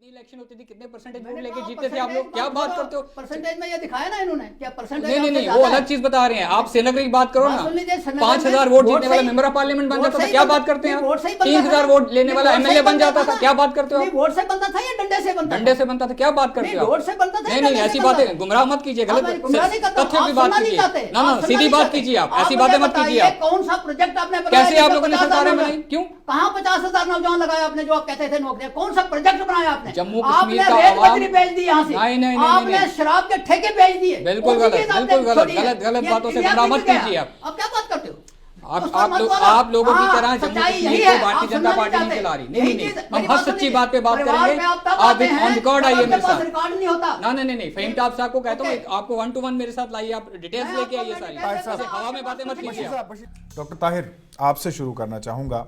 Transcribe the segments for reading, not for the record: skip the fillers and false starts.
Election होती थी कितने परसेंटेज वोट लेके जीतते थे आप लोग? क्या बात करते हो? परसेंटेज में ये दिखाया ना इन्होंने, क्या परसेंटेज? नहीं नहीं नहीं, वो अलग चीज बता रहे हैं आप। श्रीनगर की बात करो ना, 5,000 वोट जीतने वाला मेंबर ऑफ पार्लियामेंट बन जाता था, क्या बात करते हैं आप? 3,000 वोट लेने वाला एमएलए बन जाता था, क्या बात करते हो आप? वोट से बनता था या डंडे से बनता? डंडे से बनता था, क्या बात करते हो? वोट से बनता था। नहीं नहीं, ऐसी बातें गुमराह मत कीजिए, गलत तथ्यों की बात कीजिए ना, ना सीधी बात कीजिए आप, ऐसी बातें मत कीजिए आप। कौन सा प्रोजेक्ट आपने बनाया? कैसे आप लोगों ने सरकारें बनाई? क्यों? कहाँ 50,000 नौजवान लगाया आपने जो आप कहते थे नौकरियां? कौन सा प्रोजेक्ट बनाया आपने? जम्मू कश्मीर का रेत आवाम बजरी बेच दी यहाँ से, नहीं नहीं आपने शराब के ठेके बेच दिए। बिल्कुल गलत, बिल्कुल गलत, गलत गलत बातों से गुमराह मत कीजिए आप। अब क्या बात करते हो? आप लोगों की तरह जम्मू कश्मीर को भारतीय जनता पार्टी नहीं चला रही। नहीं नहीं, हम हर सच्ची बात पे बात करेंगे। आप ऑन रिकॉर्ड आइए मेरे साथ। रिकॉर्ड नहीं होता ना नहीं नहीं, फहीम ताब साहब को कहता हूँ आपको 1 to 1 मेरे साथ लाइए, आप डिटेल्स लेके आइए सारी, ऐसे हवा में बातें मत कीजिए। डॉक्टर ताहिर, आपसे शुरू करना चाहूँगा।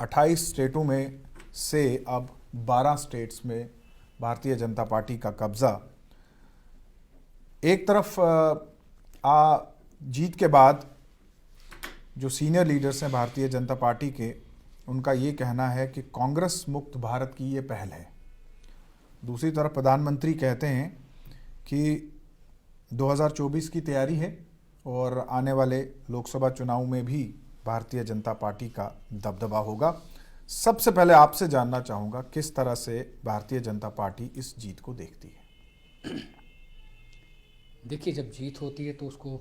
28 स्टेटों में से अब 12 स्टेट्स में भारतीय जनता पार्टी का कब्जा। एक तरफ जीत के बाद जो सीनियर लीडर्स हैं भारतीय जनता पार्टी के, उनका ये कहना है कि कांग्रेस मुक्त भारत की ये पहल है। दूसरी तरफ प्रधानमंत्री कहते हैं कि 2024 की तैयारी है और आने वाले लोकसभा चुनाव में भी भारतीय जनता पार्टी का दबदबा होगा। सबसे पहले आपसे जानना चाहूँगा किस तरह से भारतीय जनता पार्टी इस जीत को देखती है? देखिए, जब जीत होती है तो उसको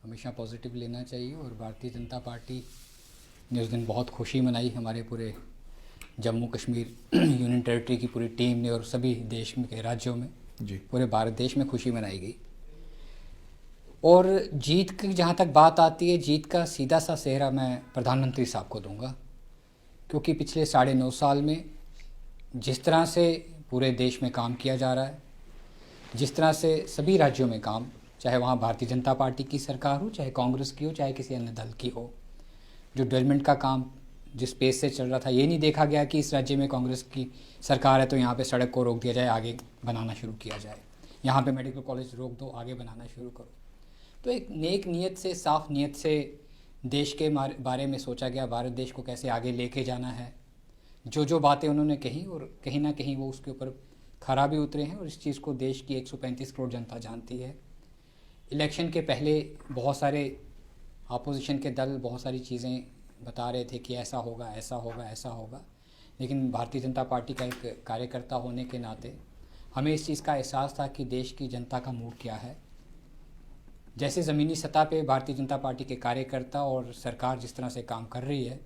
हमेशा पॉजिटिव लेना चाहिए, और भारतीय जनता पार्टी ने उस दिन बहुत खुशी मनाई। हमारे पूरे जम्मू कश्मीर यूनियन टेरिटरी की पूरी टीम ने और सभी देश में के राज्यों में जी, पूरे भारत देश में खुशी मनाई गई। और जीत की जहाँ तक बात आती है, जीत का सीधा सा सेहरा मैं प्रधानमंत्री साहब को दूंगा, क्योंकि पिछले 9.5 साल में जिस तरह से पूरे देश में काम किया जा रहा है, जिस तरह से सभी राज्यों में काम, चाहे वहाँ भारतीय जनता पार्टी की सरकार हो, चाहे कांग्रेस की हो, चाहे किसी अन्य दल की हो, जो डेवलपमेंट का काम जिस पेस से चल रहा था, ये नहीं देखा गया कि इस राज्य में कांग्रेस की सरकार है तो यहाँ पे सड़क को रोक दिया जाए, आगे बनाना शुरू किया जाए, यहाँ पे मेडिकल कॉलेज रोक दो, आगे बनाना शुरू करो। तो एक नेक नीयत से, साफ नीयत से देश के बारे में सोचा गया, भारत देश को कैसे आगे लेके जाना है। जो बातें उन्होंने कही, और कहीं ना कहीं वो उसके ऊपर खरा भी उतरे हैं, और इस चीज़ को देश की 135 करोड़ जनता जानती है। इलेक्शन के पहले बहुत सारे अपोजिशन के दल बहुत सारी चीज़ें बता रहे थे कि ऐसा होगा, ऐसा होगा, ऐसा होगा, लेकिन भारतीय जनता पार्टी का एक कार्यकर्ता होने के नाते हमें इस चीज़ का एहसास था कि देश की जनता का मूड क्या है। जैसे ज़मीनी सतह पे भारतीय जनता पार्टी के कार्यकर्ता और सरकार जिस तरह से काम कर रही है,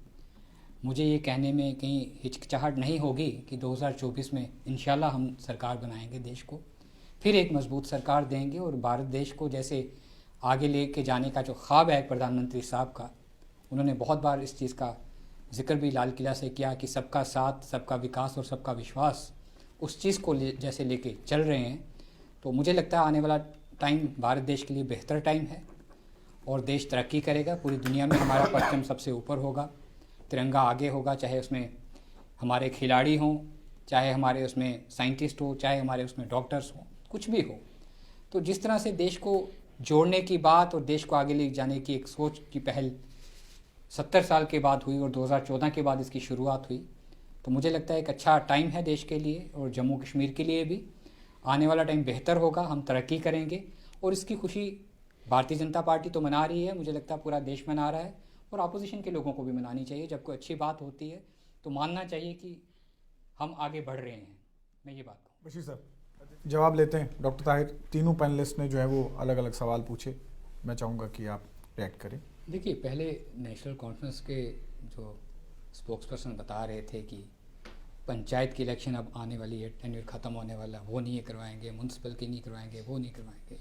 मुझे ये कहने में कहीं हिचकिचाहट नहीं होगी कि 2024 में इंशाल्लाह हम सरकार बनाएंगे, देश को फिर एक मजबूत सरकार देंगे, और भारत देश को जैसे आगे लेके जाने का जो ख्वाब है प्रधानमंत्री साहब का, उन्होंने बहुत बार इस चीज़ का जिक्र भी लाल किला से किया कि सबका साथ, सबका विकास और सबका विश्वास, उस चीज़ को जैसे लेके चल रहे हैं। तो मुझे लगता है आने वाला टाइम भारत देश के लिए बेहतर टाइम है, और देश तरक्की करेगा। पूरी दुनिया में हमारा परचम सबसे ऊपर होगा, तिरंगा आगे होगा, चाहे उसमें हमारे खिलाड़ी हों, चाहे हमारे उसमें साइंटिस्ट हो, चाहे हमारे उसमें डॉक्टर्स हों, कुछ भी हो। तो जिस तरह से देश को जोड़ने की बात और देश को आगे ले जाने की एक सोच की पहल 70 साल के बाद हुई और 2014 के बाद इसकी शुरुआत हुई, तो मुझे लगता है एक अच्छा टाइम है देश के लिए और जम्मू कश्मीर के लिए भी। आने वाला टाइम बेहतर होगा, हम तरक्की करेंगे, और इसकी खुशी भारतीय जनता पार्टी तो मना रही है, मुझे लगता है पूरा देश मना रहा है, और अपोजिशन के लोगों को भी मनानी चाहिए। जब कोई अच्छी बात होती है तो मानना चाहिए कि हम आगे बढ़ रहे हैं। मैं ये बात कहूँ। बशीर साहब जवाब लेते हैं। डॉक्टर ताहिर, तीनों पैनलिस्ट ने जो है वो अलग अलग सवाल पूछे, मैं चाहूँगा कि आप रिएक्ट करें। देखिए, पहले नेशनल कॉन्फ्रेंस के जो स्पोक्स पर्सन बता रहे थे कि पंचायत की इलेक्शन अब आने वाली है, टेन्योर ख़त्म होने वाला, वो नहीं करवाएंगे, म्यूनसिपल की नहीं करवाएंगे, वो नहीं करवाएंगे।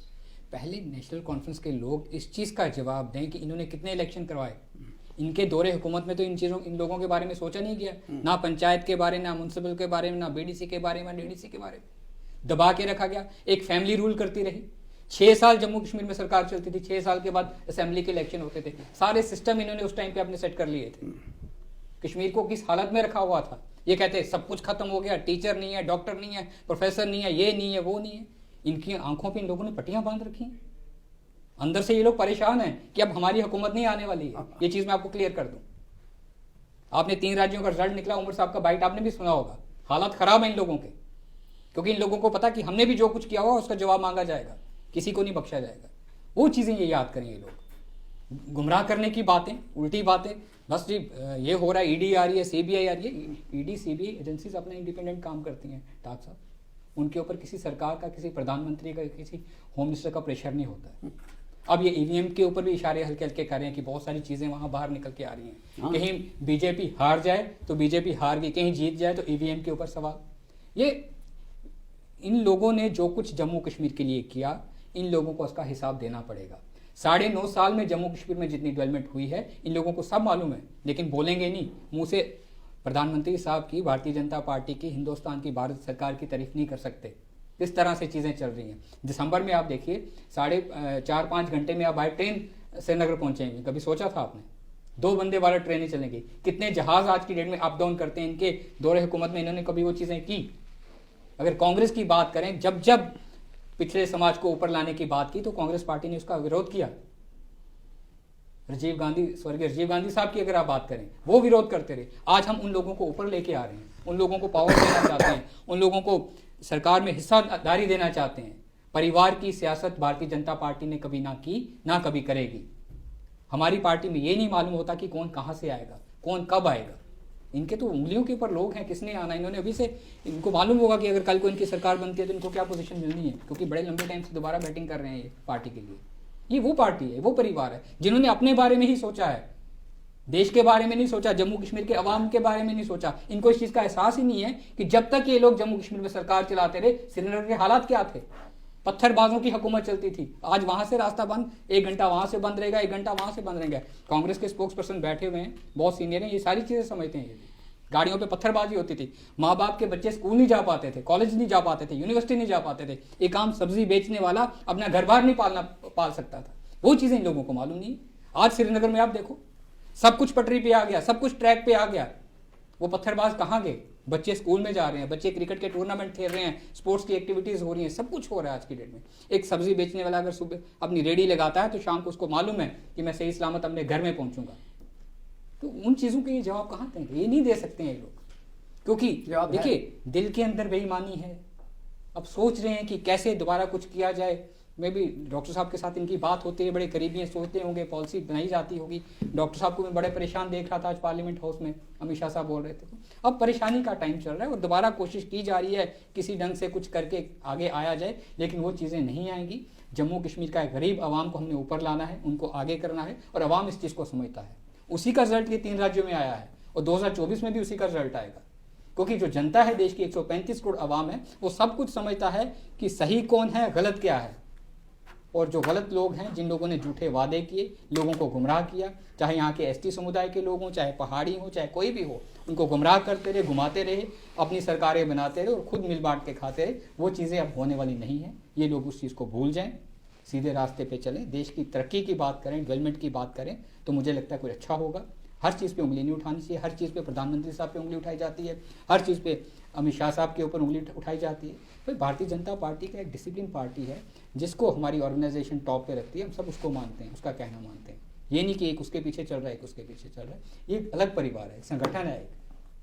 पहले नेशनल कॉन्फ्रेंस के लोग इस चीज़ का जवाब दें कि इन्होंने कितने इलेक्शन करवाए। इनके दौरे हुकूमत में तो इन लोगों के बारे में सोचा नहीं गया, ना पंचायत के बारे में, ना म्यूनसिपल के बारे में, ना बीडीसी के बारे में, डीडीसी के बारे में। दबा के रखा गया, एक फैमिली रूल करती रही। 6 साल जम्मू कश्मीर में सरकार चलती थी, 6 साल के बाद असेंबली के इलेक्शन होते थे। सारे सिस्टम इन्होंने उस टाइम पे अपने सेट कर लिए थे। कश्मीर को किस हालत में रखा हुआ था, ये कहते सब कुछ खत्म हो गया, टीचर नहीं है, डॉक्टर नहीं है, प्रोफेसर नहीं है, ये नहीं है, वो नहीं है। इनकी आंखों पे इन लोगों ने पट्टियां बांध रखी हैं। अंदर से ये लोग परेशान हैं कि अब हमारी हुकूमत नहीं आने वाली है। ये चीज मैं आपको क्लियर कर दूं। आपने 3 राज्यों का रिजल्ट निकला, उमर साहब का बाइट आपने भी सुना होगा। हालात खराब हैं इन लोगों के, क्योंकि इन लोगों को पता कि हमने भी जो कुछ किया हुआ उसका जवाब मांगा जाएगा, किसी को नहीं बख्शा जाएगा। वो चीज़ें ये याद करें ये लोग, गुमराह करने की बातें, उल्टी बातें, बस जी ये हो रहा है, ईडी आ रही है, सीबीआई आ रही है। ईडी सीबीआई एजेंसीज अपना इंडिपेंडेंट काम करती हैं ठाक साहब, उनके ऊपर किसी सरकार का, किसी प्रधानमंत्री का, किसी होम मिनिस्टर का प्रेशर नहीं होता है। अब ये ईवीएम के ऊपर भी इशारे हल्के हल्के कर रहे हैं कि बहुत सारी चीज़ें वहाँ बाहर निकल के आ रही हैं। कहीं बीजेपी हार जाए तो बीजेपी हार गई, कहीं जीत जाए तो ईवीएम के ऊपर सवाल। ये इन लोगों ने जो कुछ जम्मू कश्मीर के लिए किया, इन लोगों को उसका हिसाब देना पड़ेगा। 9.5 साल में जम्मू कश्मीर में जितनी डेवलपमेंट हुई है इन लोगों को सब मालूम है, लेकिन बोलेंगे नहीं मुंह से। प्रधानमंत्री साहब की, भारतीय जनता पार्टी की, हिंदुस्तान की, भारत सरकार की तारीफ नहीं कर सकते। इस तरह से चीज़ें चल रही हैं। दिसंबर में आप देखिए 4-5 घंटे में आप बाय ट्रेन श्रीनगर पहुंचेंगे, कभी सोचा था आपने? 2 वंदे भारत ट्रेनें चलेंगी। कितने जहाज आज की डेट में अप डाउन करते हैं, इनके दौरे हुकूमत में इन्होंने कभी वो चीज़ें की? अगर कांग्रेस की बात करें, जब जब पिछड़े समाज को ऊपर लाने की बात की तो कांग्रेस पार्टी ने उसका विरोध किया। स्वर्गीय राजीव गांधी साहब की अगर आप बात करें, वो विरोध करते रहे। आज हम उन लोगों को ऊपर लेके आ रहे हैं, उन लोगों को पावर देना चाहते हैं, उन लोगों को सरकार में हिस्सेदारी देना चाहते हैं। परिवार की सियासत भारतीय जनता पार्टी ने कभी ना की, ना कभी करेगी। हमारी पार्टी में ये नहीं मालूम होता कि कौन कहाँ से आएगा, कौन कब आएगा। इनके तो उंगलियों के ऊपर लोग हैं, किसने आना। इन्होंने अभी से, इनको मालूम होगा कि अगर कल को इनकी सरकार बनती है तो इनको क्या पोजीशन मिलनी है, क्योंकि बड़े लंबे टाइम से दोबारा बैटिंग कर रहे हैं ये पार्टी के लिए। ये वो पार्टी है, वो परिवार है जिन्होंने अपने बारे में ही सोचा है, देश के बारे में नहीं सोचा, जम्मू कश्मीर के अवाम के बारे में नहीं सोचा। इनको इस चीज़ का एहसास ही नहीं है कि जब तक ये लोग जम्मू कश्मीर में सरकार चलाते रहे, श्रीनगर के हालात क्या थे। पत्थरबाजों की हुकूमत चलती थी। आज वहां से रास्ता बंद, 1 घंटा वहां से बंद रहेगा, 1 घंटा वहां से बंद रहेगा। कांग्रेस के स्पोक्स पर्सन बैठे हुए हैं, बहुत सीनियर हैं, ये सारी चीज़ें समझते हैं। ये गाड़ियों पे पत्थरबाजी होती थी, माँ बाप के बच्चे स्कूल नहीं जा पाते थे, कॉलेज नहीं जा पाते थे, यूनिवर्सिटी नहीं जा पाते थे। एक आम सब्जी बेचने वाला अपना घर बार नहीं पाल सकता था। वो चीज़ें इन लोगों को मालूम नहीं। आज श्रीनगर में आप देखो, सब कुछ पटरी पे आ गया, सब कुछ ट्रैक पे आ गया। वो पत्थरबाज कहाँ गए? बच्चे स्कूल में जा रहे हैं, बच्चे क्रिकेट के टूर्नामेंट खेल रहे हैं, स्पोर्ट्स की एक्टिविटीज़ हो रही हैं, सब कुछ हो रहा है आज की डेट में। एक सब्जी बेचने वाला अगर सुबह अपनी रेडी लगाता है तो शाम को उसको मालूम है कि मैं सही सलामत अपने घर में पहुंचूंगा। तो उन चीज़ों के ये जवाब कहाँ देंगे? ये नहीं दे सकते हैं ये लोग, क्योंकि देखिए दिल के अंदर बेईमानी है। अब सोच रहे हैं कि कैसे दोबारा कुछ किया जाए। मैं भी डॉक्टर साहब के साथ इनकी बात होती है, बड़े करीबी हैं, सोचते होंगे, पॉलिसी बनाई जाती होगी। डॉक्टर साहब को मैं बड़े परेशान देख रहा था आज पार्लियामेंट हाउस में, अमित शाह साहब बोल रहे थे। अब परेशानी का टाइम चल रहा है और दोबारा कोशिश की जा रही है किसी ढंग से कुछ करके आगे आया जाए, लेकिन वो चीज़ें नहीं आएंगी। जम्मू कश्मीर का एक गरीब आवाम को हमने ऊपर लाना है, उनको आगे करना है, और आवाम इस चीज़ को समझता है। उसी का रिजल्ट ये 3 राज्यों में आया है और 2024 में भी उसी का रिजल्ट आएगा, क्योंकि जो जनता है देश की 135 करोड़ आवाम है, वो सब कुछ समझता है कि सही कौन है, गलत क्या है। और जो गलत लोग हैं, जिन लोगों ने झूठे वादे किए, लोगों को गुमराह किया, चाहे यहाँ के एसटी समुदाय के लोग हों, चाहे पहाड़ी हो, चाहे कोई भी हो, उनको गुमराह करते रहे, घुमाते रहे, अपनी सरकारें बनाते रहे और खुद मिल बांट के खाते रहे। वो चीज़ें अब होने वाली नहीं हैं। ये लोग उस चीज़ को भूल जाएं, सीधे रास्ते पे चलें, देश की तरक्की की बात करें, डेवलपमेंट की बात करें, तो मुझे लगता है कुछ अच्छा होगा। हर चीज़ पे उंगली नहीं उठानी चाहिए। हर चीज़ पे प्रधानमंत्री साहब पे उंगली उठाई जाती है, हर चीज़ पे अमित शाह साहब के ऊपर उंगली उठाई जाती है। तो भारतीय जनता पार्टी का एक डिसिप्लिन पार्टी है, जिसको हमारी ऑर्गेनाइजेशन टॉप पे रखती है। हम सब उसको मानते हैं, उसका कहना मानते हैं। ये नहीं कि एक उसके पीछे चल रहा है, एक उसके पीछे चल रहा है। ये एक अलग परिवार है, संगठन है एक,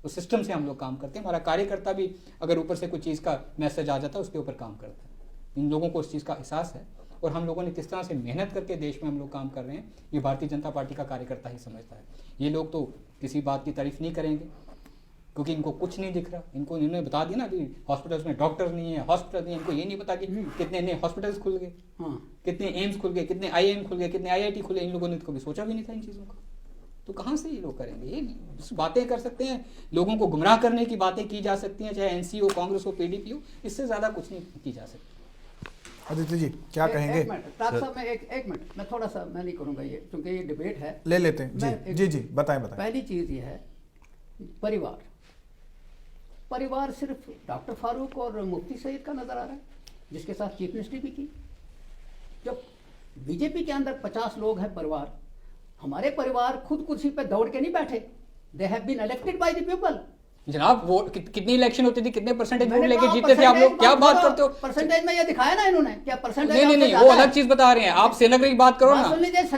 तो सिस्टम से हम लोग काम करते हैं। हमारा कार्यकर्ता भी अगर ऊपर से कुछ चीज़ का मैसेज आ जाता है, उसके ऊपर काम करता है। इन लोगों को उस चीज़ का एहसास है, और हम लोगों ने किस तरह से मेहनत करके देश में हम लोग काम कर रहे हैं, ये भारतीय जनता पार्टी का कार्यकर्ता ही समझता है। ये लोग तो किसी बात की तारीफ नहीं करेंगे, क्योंकि इनको कुछ नहीं दिख रहा। इनको इन्होंने बता दिया ना, अभी हॉस्पिटल्स में डॉक्टर नहीं है, हॉस्पिटल नहीं है। इनको ये नहीं पता कि कितने नए हॉस्पिटल्स खुल गए, कितने एम्स खुल गए, कितने IIM खुल गए, कितने IIT खुले। इन लोगों ने तो कभी सोचा भी नहीं था इन चीज़ों का। तो कहाँ से ये लोग करेंगे? ये बातें कर सकते हैं, लोगों को गुमराह करने की बातें की जा सकती हैं, चाहे NC हो, कांग्रेस हो, PDP हो, इससे ज़्यादा कुछ नहीं की जा सकती। आदित्य जी क्या कहेंगे? एक मिनट, एक मिनट, मैं थोड़ा सा, मैं नहीं करूँगा ये, क्योंकि ये डिबेट है, ले लेते हैं। जी बताएं। पहली चीज़ ये है, परिवार सिर्फ डॉक्टर फारूक और मुफ्ती सईद का नजर आ रहा है, जिसके साथ चीफ मिनिस्ट्री भी की। जब बीजेपी के अंदर 50 लोग हैं परिवार, हमारे परिवार खुद कुर्सी पे दौड़ के नहीं बैठे, they have been elected by the people. जनाब वो कितनी इलेक्शन होती थी, कितने परसेंटेज वोट मैंने लेके कहा जीतते थे आप लोग? क्या परसेंटेज बात करते हो? परसेंटेज में ये दिखाया ना इन्होंने, क्या परसेंटेज? नहीं नहीं नहीं, वो अलग चीज बता रहे हैं आप। श्रीनगर की बात करो ना,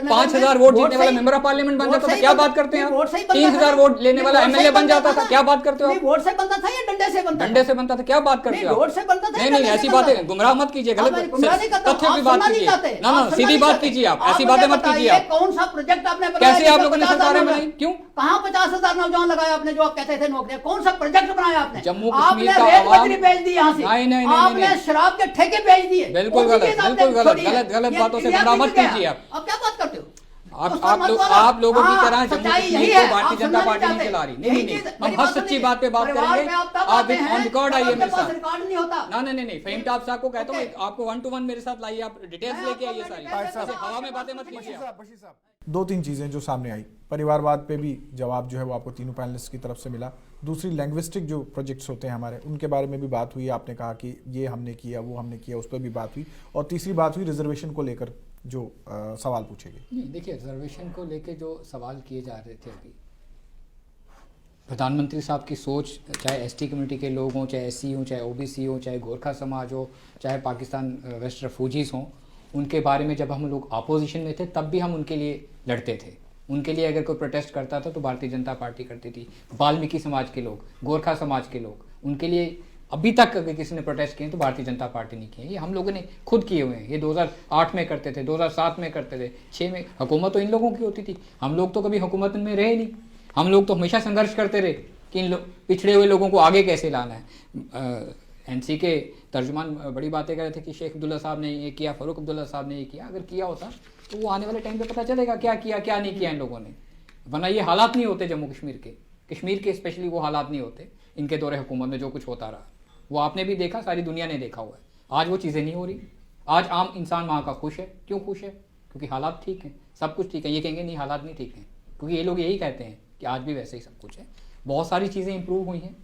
5,000 वोट जीतने वाला मेंबर ऑफ पार्लियामेंट बन जाता था, क्या बात करते हैं आप? 3,000 वोट लेने वाला एमएलए बन जाता था, क्या बात करते हो आप? वोट से बनता था या डंडे से बनता? डंडे से बनता था, क्या बात करते हो आप? वोट से बनता था। नहीं नहीं, ऐसी बातें गुमराह मत कीजिए, गलत तथ्यों की बात कीजिए ना, ना सीधी बात कीजिए आप, ऐसी बातें मत कीजिए आप। कौन सा प्रोजेक्ट आपने बनाया? कैसे आप लोगों ने सरकारें बनाई? क्यों? कहाँ 50,000 नौजवान लगाए आपने जो आप कहते थे नौकरियां? कौन सा प्रोजेक्ट बनाया आपने? जम्मू कश्मीर का रेत आवाम बजरी बेच दी यहाँ से, नहीं नहीं नहीं आपने नहीं, शराब के ठेके बेच दिए। बिल्कुल गलत, बिल्कुल गलत, गलत गलत बातों से गुमराह मत कीजिए आप। अब क्या बात करते हो? आप लोगों की तरह जम्मू कश्मीर को भारतीय जनता पार्टी नहीं चला रही। नहीं नहीं, हम हर सच्ची बात पे बात करेंगे। आप ऑन रिकॉर्ड आइए मेरे साथ। रिकॉर्ड नहीं होता। ना नहीं नहीं, फेम टॉप साहब को कहता हूँ आपको 1 to 1 मेरे साथ लाइए, आप डिटेल्स लेके आइए सारी, ऐसे हवा में बातें मत कीजिए आप। बशीर साहब, 2-3 चीज़ें जो सामने आई, परिवारवाद पे भी जवाब जो है वो आपको तीनों पैनलिस्ट की तरफ से मिला। दूसरी, लैंग्विस्टिक जो प्रोजेक्ट्स होते हैं हमारे, उनके बारे में भी बात हुई। आपने कहा कि ये हमने किया, वो हमने किया, उस पर भी बात हुई। और तीसरी बात हुई रिजर्वेशन को लेकर जो सवाल पूछे गए। नहीं देखिए, रिजर्वेशन को लेके जो सवाल किए जा रहे थे अभी, प्रधानमंत्री साहब की सोच, चाहे एसटी कम्युनिटी के लोग हों, चाहे एससी हों, चाहे ओबीसी हों, चाहे गोरखा समाज हो, चाहे पाकिस्तान वेस्ट रेफ्यूजीज़ हों, उनके बारे में जब हम लोग अपोजिशन में थे तब भी हम उनके लिए लड़ते थे। उनके लिए अगर कोई प्रोटेस्ट करता था तो भारतीय जनता पार्टी करती थी। वाल्मीकि समाज के लोग, गोरखा समाज के लोग, उनके लिए अभी तक अगर किसी ने प्रोटेस्ट किए तो भारतीय जनता पार्टी ने किए। ये हम लोगों ने खुद किए हुए हैं। ये 2008 में करते थे, 2007 में करते थे, 6 में। हुकूमत तो इन लोगों की होती थी, हम लोग तो कभी हुकूमत में रहे नहीं। हम लोग तो हमेशा संघर्ष करते रहे कि इन पिछड़े हुए लोगों को आगे कैसे लाना है। एनसी के तर्जुमान बड़ी बातें कर रहे थे कि शेख अब्दुल्ला साहब ने ये किया, फारूक अब्दुल्ला साहब ने ये किया। अगर किया होता तो वो आने वाले टाइम पे पता चलेगा क्या किया, क्या नहीं किया इन लोगों ने। वरना ये हालात नहीं होते जम्मू कश्मीर के स्पेशली वो हालात नहीं होते इनके दौरे हुकूमत में। जो कुछ होता रहा वो आपने भी देखा, सारी दुनिया ने देखा हुआ है। आज वो चीज़ें नहीं हो रही। आज आम इंसान वहाँ का खुश है। क्यों खुश है? क्योंकि हालात ठीक हैं, सब कुछ ठीक है। ये कहेंगे नहीं हालात नहीं ठीक हैं, क्योंकि ये लोग यही कहते हैं कि आज भी वैसे ही सब कुछ है। बहुत सारी चीज़ें इंप्रूव हुई हैं।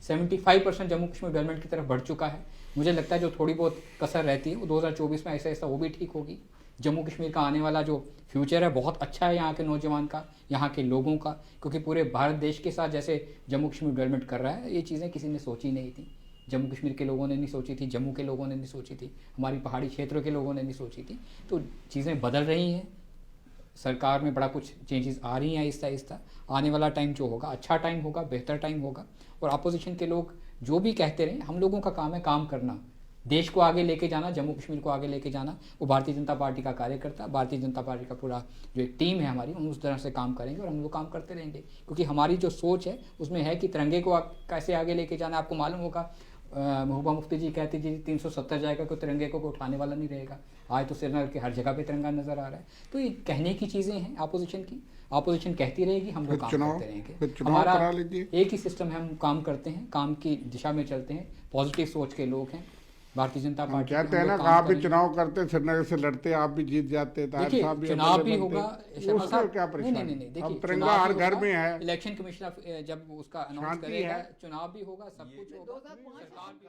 75% जम्मू कश्मीर डेवलपमेंट की तरफ बढ़ चुका है। मुझे लगता है जो थोड़ी बहुत कसर रहती है वो 2024 में ऐसा ऐसा वो भी ठीक होगी। जम्मू कश्मीर का आने वाला जो फ्यूचर है बहुत अच्छा है यहाँ के नौजवान का, यहाँ के लोगों का, क्योंकि पूरे भारत देश के साथ जैसे जम्मू कश्मीर डेवलपमेंट कर रहा है, ये चीज़ें किसी ने सोची नहीं थी। जम्मू कश्मीर के लोगों ने नहीं सोची थी, जम्मू के लोगों ने नहीं सोची थी, हमारी पहाड़ी क्षेत्रों के लोगों ने नहीं सोची थी। तो चीज़ें बदल रही हैं, सरकार में बड़ा कुछ चेंजेस आ रही हैं आहिस्ता आहिस्ता। आने वाला टाइम जो होगा अच्छा टाइम होगा, बेहतर टाइम होगा। और अपोजिशन के लोग जो भी कहते रहे, हम लोगों का काम है काम करना, देश को आगे लेके जाना, जम्मू कश्मीर को आगे लेके जाना। वो भारतीय जनता पार्टी का कार्यकर्ता, भारतीय जनता पार्टी का पूरा जो एक टीम है हमारी, हम उस तरह से काम करेंगे और हम लोग काम करते रहेंगे। क्योंकि हमारी जो सोच है उसमें है कि तिरंगे को कैसे आगे लेके जाना। आपको मालूम होगा महबूबा मुफ्ती जी कहती जी 370 जाएगा, कोई तिरंगे को उठाने वाला नहीं रहेगा। आज तो श्रीनगर के हर जगह पे तिरंगा नजर आ रहा है। तो ये कहने की चीज़ें हैं अपोजिशन की। अपोजिशन कहती रहेगी, हम लोग काम करते रहेंगे। हमारा एक ही सिस्टम है, हम काम करते हैं, काम की दिशा में चलते हैं, पॉजिटिव सोच के लोग हैं। भारतीय जनता पार्टी कहते हैं ना, आप भी चुनाव करते, श्रीनगर से लड़ते, आप भी जीत जाते। देखिए चुनाव भी होगा, क्या परेशानी? नहीं देखिए, अब तिरंगा हर घर में है। इलेक्शन कमिश्नर जब उसका अनाउंस करेगा, चुनाव भी होगा, सब कुछ होगा, सरकार भी